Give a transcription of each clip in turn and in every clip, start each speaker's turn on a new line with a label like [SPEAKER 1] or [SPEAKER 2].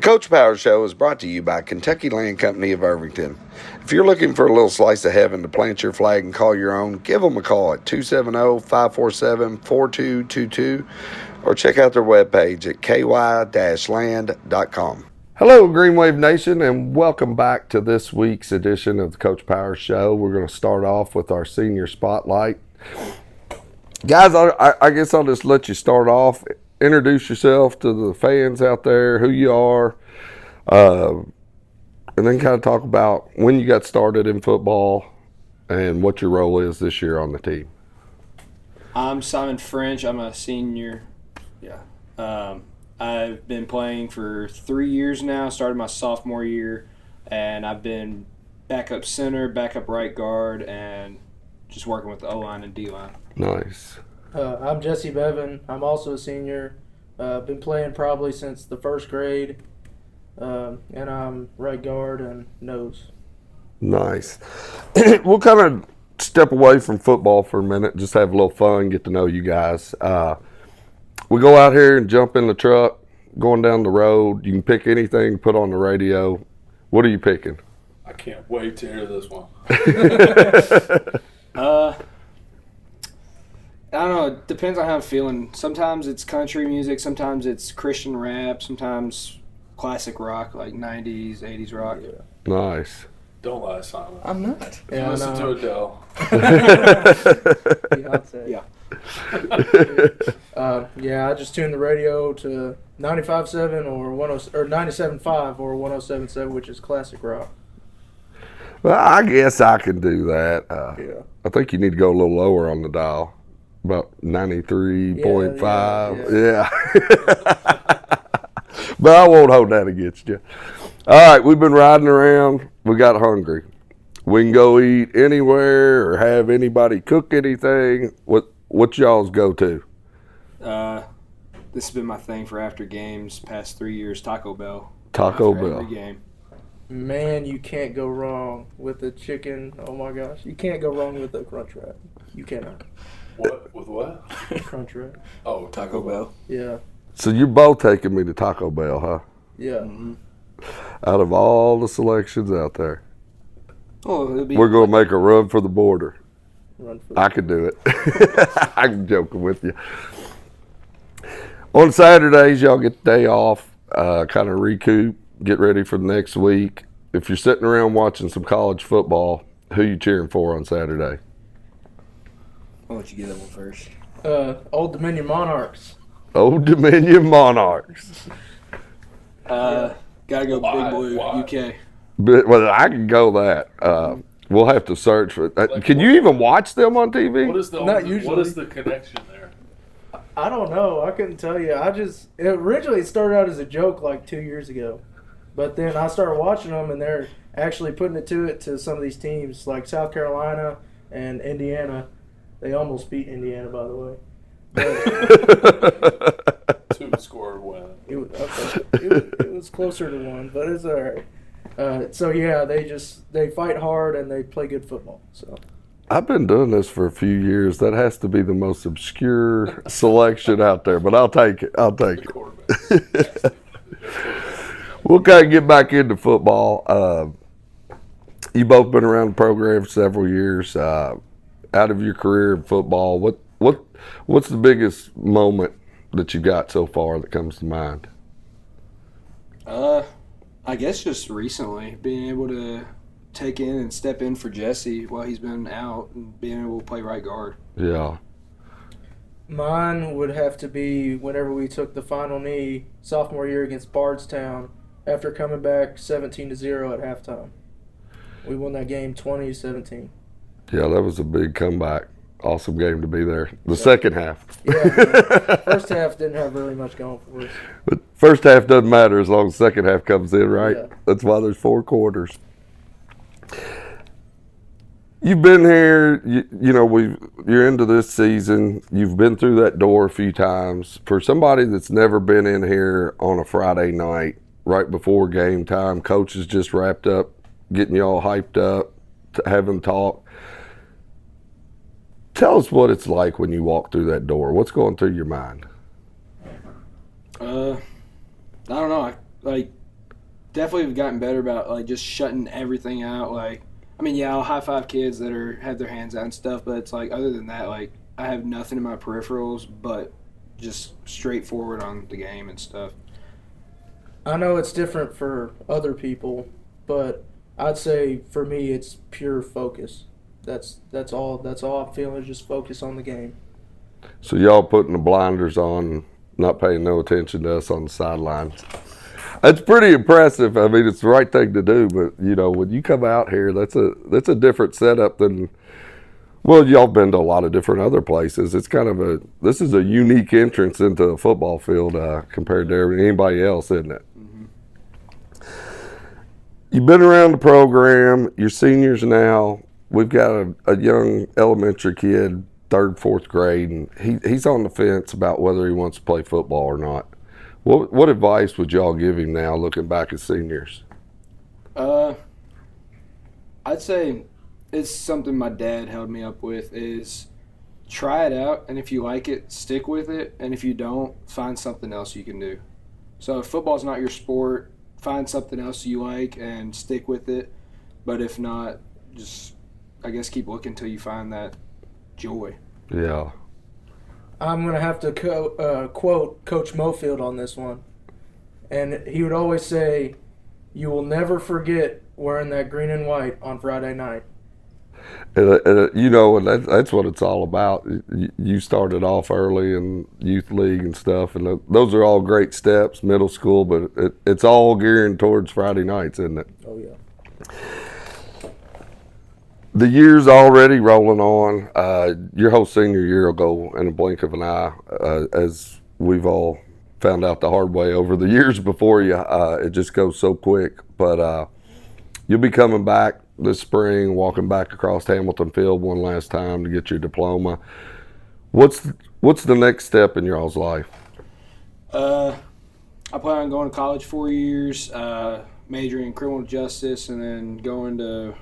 [SPEAKER 1] Coach Power Show is brought to you by Kentucky Land Company of Irvington. If you're looking for a little slice of heaven to plant your flag and call your own, give them a call at 270-547-4222 or check out their webpage at ky-land.com. Hello, Green Wave Nation, and welcome back to this week's edition of the Coach Power Show. We're going to start off with our senior spotlight. Guys, I guess I'll just let you start off. Introduce yourself to the fans out there, who you are, and then kind of talk about when you got started in football and what your role is this year on the team.
[SPEAKER 2] I'm Simon French. I'm a senior. I've been playing for 3 years now. Started my sophomore year, and I've been backup center, backup right guard, and just working with the O-line and D-line.
[SPEAKER 1] Nice.
[SPEAKER 3] I'm Jesse Beavin. I'm also a senior. Been playing probably since the first grade, and I'm right guard and nose.
[SPEAKER 1] Nice. We'll kind of step away from football for a minute, just have a little fun, get to know you guys. We go out here and jump in the truck, going down the road. You can pick anything, put on the radio. What are you picking?
[SPEAKER 4] I can't wait to hear this one.
[SPEAKER 2] I don't know. It depends on how I'm feeling. Sometimes it's country music. Sometimes it's Christian rap. Sometimes classic rock, like 90s, 80s rock.
[SPEAKER 3] Yeah.
[SPEAKER 1] Nice.
[SPEAKER 4] Don't lie, Simon.
[SPEAKER 3] I'm not.
[SPEAKER 4] Yeah, listen to Adele.
[SPEAKER 2] Yeah.
[SPEAKER 3] I just tuned the radio to 95.7 or 97.5 or 107.7, which is classic rock.
[SPEAKER 1] Well, I guess I can do that.
[SPEAKER 3] Yeah.
[SPEAKER 1] I think you need to go a little lower on the dial, about 93.5. Yeah. But I won't hold that against you. All right, we've been riding around. We got hungry. We can go eat anywhere or have anybody cook anything. What's y'all's go-to?
[SPEAKER 2] This has been my thing for after games, past 3 years, Taco Bell.
[SPEAKER 1] Taco
[SPEAKER 2] After
[SPEAKER 1] Bell.
[SPEAKER 2] every game.
[SPEAKER 3] Man, you can't go wrong with the chicken. Oh my gosh, you can't go wrong with the crunch wrap. You cannot.
[SPEAKER 4] What? With what?
[SPEAKER 3] Crunch wrap.
[SPEAKER 4] Oh,
[SPEAKER 2] Taco Bell.
[SPEAKER 3] Yeah.
[SPEAKER 1] So you're both taking me to Taco Bell, huh?
[SPEAKER 3] Yeah.
[SPEAKER 2] Mm-hmm.
[SPEAKER 1] Out of all the selections out there,
[SPEAKER 2] Oh, it'll be
[SPEAKER 1] we're going to make a run for the border.
[SPEAKER 3] Run for
[SPEAKER 1] I could do it. I'm joking with you. On Saturdays, y'all get the day off, kind of recoup, get ready for the next week. If you're sitting around watching some college football, who you cheering for on Saturday?
[SPEAKER 2] I'll let you get that one first.
[SPEAKER 3] Old Dominion Monarchs.
[SPEAKER 1] Old Dominion Monarchs.
[SPEAKER 2] Gotta go
[SPEAKER 4] Why?
[SPEAKER 2] Big Blue,
[SPEAKER 4] Why?
[SPEAKER 2] UK.
[SPEAKER 1] But well, I can go that. We'll have to search for it. Can you even watch them on TV?
[SPEAKER 4] What is the
[SPEAKER 3] Not usually.
[SPEAKER 4] What is the connection there?
[SPEAKER 3] I don't know. I couldn't tell you. Originally it started out as a joke like 2 years ago. But then I started watching them, and they're actually putting it to some of these teams, like South Carolina and Indiana. They almost beat Indiana, by the way. But
[SPEAKER 4] 2 score win.
[SPEAKER 3] it was closer to one, but it's all right. They fight hard and they play good football. So
[SPEAKER 1] I've been doing this for a few years. That has to be the most obscure selection out there, but I'll take it.
[SPEAKER 4] The quarterback.
[SPEAKER 1] We'll kind of get back into football. You both been around the program for several years. Out of your career in football, what's the biggest moment that you got so far that comes to mind?
[SPEAKER 2] I guess just recently being able to take in and step in for Jesse while he's been out and being able to play right guard.
[SPEAKER 1] Yeah.
[SPEAKER 3] mine would have to be whenever we took the final knee sophomore year against Bardstown after coming back 17-0 at halftime. We won that game 20-17.
[SPEAKER 1] Yeah, that was a big comeback. Awesome game to be there. The second half.
[SPEAKER 3] Yeah, first half didn't have really much going for us.
[SPEAKER 1] But first half doesn't matter as long as the second half comes in, right?
[SPEAKER 3] Yeah.
[SPEAKER 1] That's why there's 4 quarters. You've been here, you're into this season. You've been through that door a few times. For somebody that's never been in here on a Friday night, right before game time, coach has just wrapped up, getting you all hyped up, having talk. Tell us what it's like when you walk through that door. What's going through your mind?
[SPEAKER 2] I don't know. definitely have gotten better about like just shutting everything out. Like, I mean, yeah, I'll high five kids that have their hands out and stuff, but it's like other than that, like I have nothing in my peripherals but just straightforward on the game and stuff.
[SPEAKER 3] I know it's different for other people, but I'd say for me it's pure focus. That's all I'm feeling is just focus on the game.
[SPEAKER 1] So y'all putting the blinders on, not paying no attention to us on the sidelines. That's pretty impressive. I mean, it's the right thing to do, but you know, when you come out here, that's a different setup than. Well, y'all been to a lot of different other places. It's kind of this is a unique entrance into a football field compared to anybody else, isn't it?
[SPEAKER 2] Mm-hmm.
[SPEAKER 1] You've been around the program. You're seniors now. We've got a young elementary kid, 3rd, 4th grade, and he's on the fence about whether he wants to play football or not. What advice would y'all give him now, looking back as seniors?
[SPEAKER 2] I'd say it's something my dad held me up with is try it out, and if you like it, stick with it, and if you don't, find something else you can do. So if football's not your sport, find something else you like and stick with it. But if not, just, I guess, keep looking until you find that joy.
[SPEAKER 1] Yeah.
[SPEAKER 3] I'm going to have to quote Coach Mofield on this one. And he would always say, you will never forget wearing that green and white on Friday night.
[SPEAKER 1] And you know, and that's what it's all about. You started off early in youth league and stuff, and those are all great steps, middle school, but it's all gearing towards Friday nights, isn't it?
[SPEAKER 3] Oh, yeah.
[SPEAKER 1] The year's already rolling on. Your whole senior year will go in a blink of an eye, as we've all found out the hard way over the years before you. It just goes so quick. But you'll be coming back this spring, walking back across Hamilton Field one last time to get your diploma. What's the next step in y'all's life?
[SPEAKER 2] I plan on going to college 4 years, majoring in criminal justice, and then going to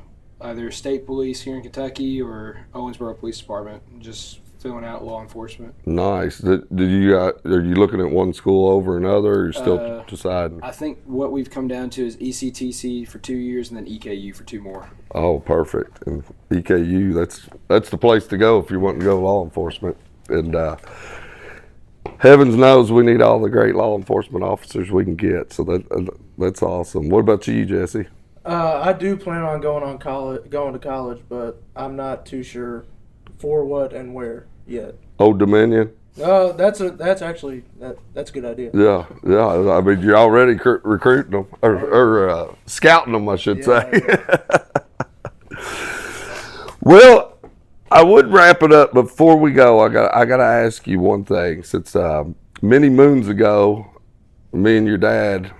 [SPEAKER 2] either state police here in Kentucky or Owensboro Police Department, just filling out law enforcement.
[SPEAKER 1] Nice. Are you looking at one school over another, or you're still deciding?
[SPEAKER 2] I think what we've come down to is ECTC for 2 years and then EKU for 2 more.
[SPEAKER 1] Oh, perfect. And EKU, that's the place to go if you want to go law enforcement. And heavens knows we need all the great law enforcement officers we can get. So that's awesome. What about you, Jesse?
[SPEAKER 3] I do plan on going to college, but I'm not too sure for what and where yet.
[SPEAKER 1] Old Dominion?
[SPEAKER 3] That's actually a good idea.
[SPEAKER 1] Yeah. I mean, you're already recruiting them or scouting them, I should say.
[SPEAKER 3] Yeah.
[SPEAKER 1] Well, I would wrap it up, but before we go, I got to ask you one thing. Since many moons ago, me and your dad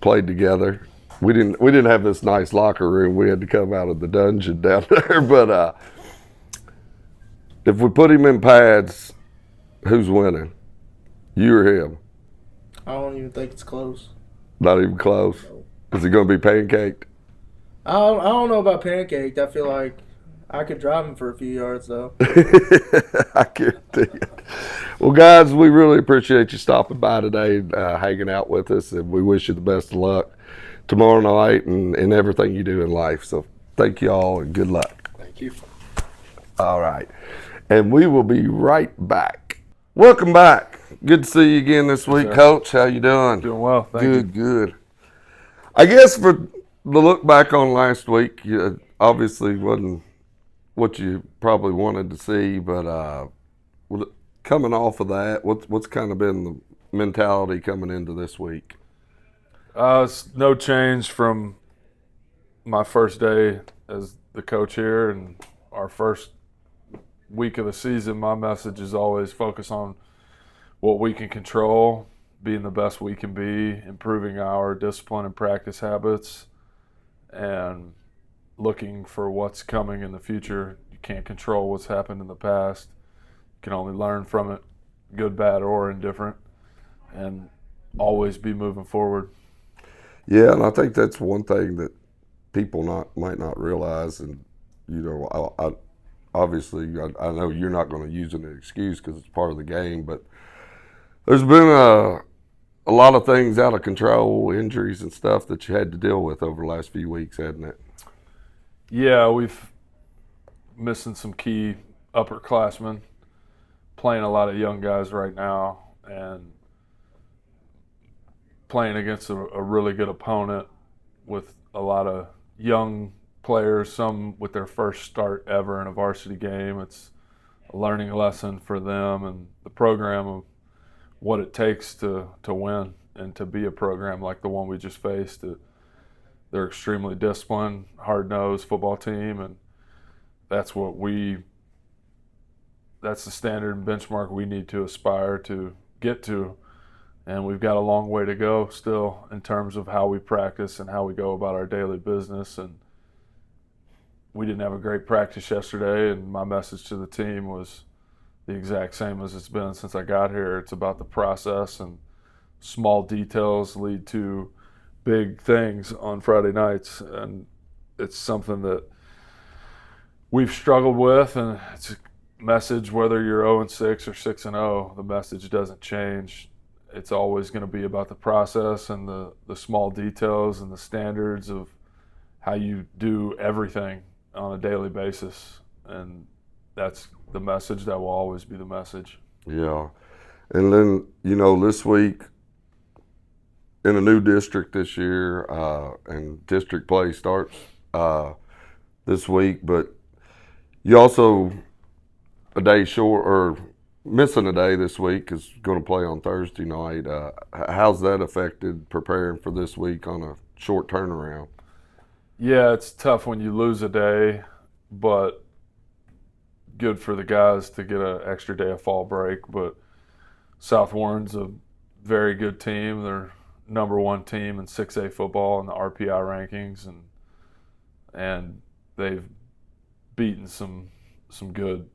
[SPEAKER 1] played together. We didn't have this nice locker room. We had to come out of the dungeon down there. But if we put him in pads, who's winning? You or him?
[SPEAKER 3] I don't even think it's close.
[SPEAKER 1] Not even close. Is it going to be pancaked?
[SPEAKER 3] I don't know about pancaked. I feel like I could drive him for a few yards, though.
[SPEAKER 1] I guarantee it. Well, guys, we really appreciate you stopping by today, hanging out with us, and we wish you the best of luck tomorrow night and everything you do in life. So thank you all and good luck.
[SPEAKER 2] Thank you.
[SPEAKER 1] All right. And we will be right back. Welcome back. Good to see you again this week,
[SPEAKER 4] sir.
[SPEAKER 1] Coach. How you doing?
[SPEAKER 4] Doing well, thank you.
[SPEAKER 1] Good. I guess for the look back on last week, obviously wasn't what you probably wanted to see, but coming off of that, what's kind of been the mentality coming into this week?
[SPEAKER 4] It's no change from my first day as the coach here and our first week of the season. My message is always focus on what we can control, being the best we can be, improving our discipline and practice habits, and looking for what's coming in the future. You can't control what's happened in the past. You can only learn from it, good, bad, or indifferent, and always be moving forward.
[SPEAKER 1] Yeah, and I think that's one thing that people might not realize. And you know, I obviously I know you're not going to use it as an excuse because it's part of the game, but there's been a a lot of things out of control, injuries and stuff that you had to deal with over the last few weeks, hadn't it?
[SPEAKER 4] Yeah, we've missing some key upperclassmen, playing a lot of young guys right now, and playing against a really good opponent with a lot of young players, some with their first start ever in a varsity game. It's a learning lesson for them and the program of what it takes to win and to be a program like the one we just faced. They're extremely disciplined, hard-nosed football team, and that's the standard and benchmark we need to aspire to get to. And we've got a long way to go still in terms of how we practice and how we go about our daily business. And we didn't have a great practice yesterday, and my message to the team was the exact same as it's been since I got here. It's about the process, and small details lead to big things on Friday nights. And it's something that we've struggled with, and it's a message whether you're 0-6 or 6-0, the message doesn't change. It's always going to be about the process and the small details and the standards of how you do everything on a daily basis. And that's the message that will always be the message.
[SPEAKER 1] Yeah. And then, this week in a new district this year, and district play starts this week, but you also a day short or missing a day this week is going to play on Thursday night. How's that affected preparing for this week on a short turnaround?
[SPEAKER 4] Yeah, it's tough when you lose a day, but good for the guys to get an extra day of fall break. But South Warren's a very good team. They're number one team in 6A football in the RPI rankings, and they've beaten some good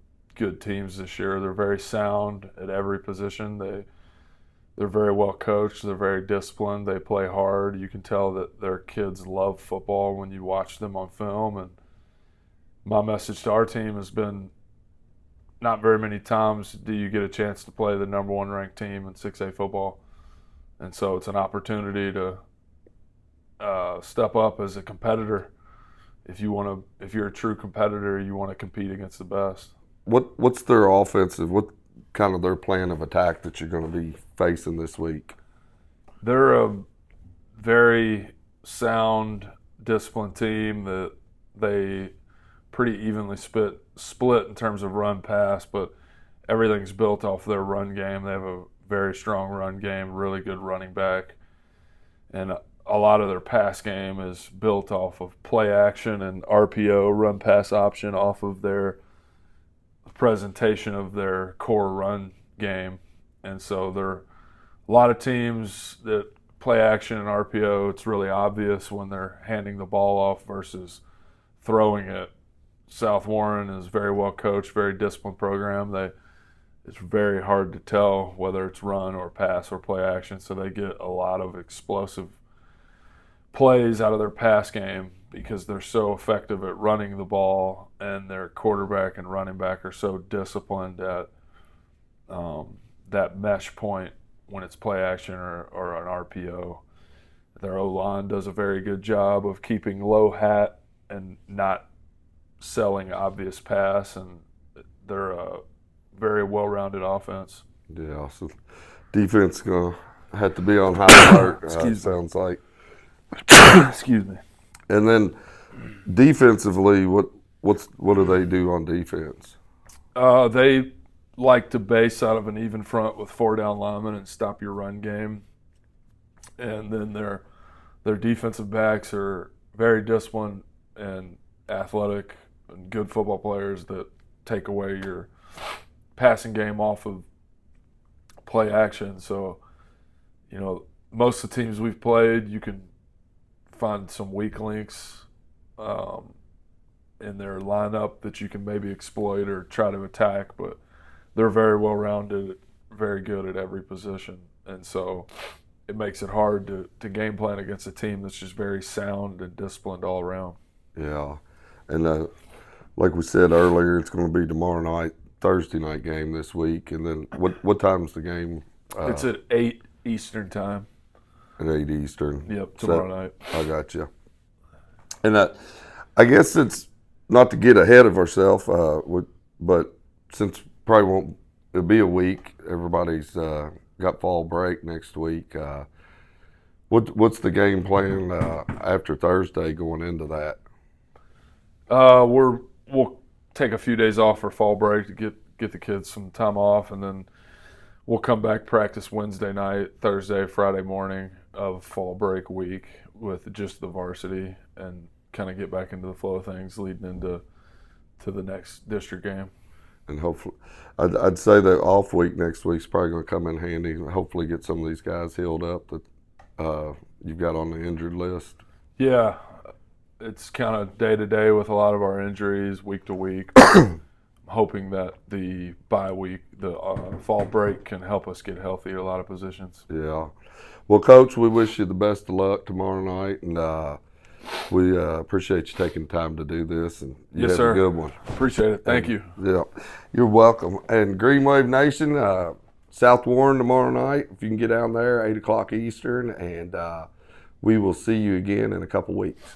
[SPEAKER 4] teams this year. They're very sound at every position. They're very well coached. They're very disciplined. They play hard. You can tell that their kids love football when you watch them on film. And my message to our team has been, not very many times do you get a chance to play the number one ranked team in 6A football. And so it's an opportunity to step up as a competitor. If you're a true competitor, you want to compete against the best.
[SPEAKER 1] What's their offensive? What kind of their plan of attack that you're going to be facing this week?
[SPEAKER 4] They're a very sound, disciplined team that they pretty evenly split in terms of run pass, but everything's built off their run game. They have a very strong run game, really good running back, and a lot of their pass game is built off of play action and RPO, run pass option, off of their presentation of their core run game. And so there are a lot of teams that play action and RPO. It's really obvious when they're handing the ball off versus throwing it. South Warren is very well coached, very disciplined program. It's very hard to tell whether it's run or pass or play action, so they get a lot of explosive plays out of their pass game because they're so effective at running the ball, and their quarterback and running back are so disciplined at that mesh point when it's play action or an RPO. Their O-line does a very good job of keeping low hat and not selling obvious pass, and they're a very well-rounded offense.
[SPEAKER 1] Yeah, so defense going to have to be on high alert, sounds like.
[SPEAKER 4] Excuse me.
[SPEAKER 1] And then defensively, what do they do on defense?
[SPEAKER 4] They like to base out of an even front with 4 down linemen and stop your run game. And then their defensive backs are very disciplined and athletic and good football players that take away your passing game off of play action. So, most of the teams we've played, you can find some weak links in their lineup that you can maybe exploit or try to attack, but they're very well-rounded, very good at every position. And so it makes it hard to game plan against a team that's just very sound and disciplined all around.
[SPEAKER 1] Yeah. And like we said earlier, it's going to be tomorrow night, Thursday night game this week. And then what time's the game?
[SPEAKER 4] It's at 8 Eastern time.
[SPEAKER 1] At 8 Eastern.
[SPEAKER 4] Yep, tomorrow night.
[SPEAKER 1] I got you. And I guess it's not to get ahead of ourselves, but since probably won't it'll be a week, everybody's got fall break next week. What's the game plan after Thursday going into that?
[SPEAKER 4] We'll take a few days off for fall break to get the kids some time off, and then we'll come back practice Wednesday night, Thursday, Friday morning of fall break week with just the varsity, and kind of get back into the flow of things leading into the next district game.
[SPEAKER 1] And hopefully, I'd say that off week next week's probably going to come in handy. Hopefully, get some of these guys healed up that you've got on the injured list.
[SPEAKER 4] Yeah, it's kind of day to day with a lot of our injuries, week to week. I'm hoping that the bye week, the fall break, can help us get healthy at a lot of positions.
[SPEAKER 1] Yeah. Well, Coach, we wish you the best of luck tomorrow night, and we appreciate you taking time to do this. And you
[SPEAKER 4] Yes,
[SPEAKER 1] have
[SPEAKER 4] sir.
[SPEAKER 1] a good one.
[SPEAKER 4] Appreciate it. Thank you.
[SPEAKER 1] Yeah, you're welcome. And Green Wave Nation, South Warren tomorrow night. If you can get down there, 8 o'clock Eastern, and we will see you again in a couple weeks.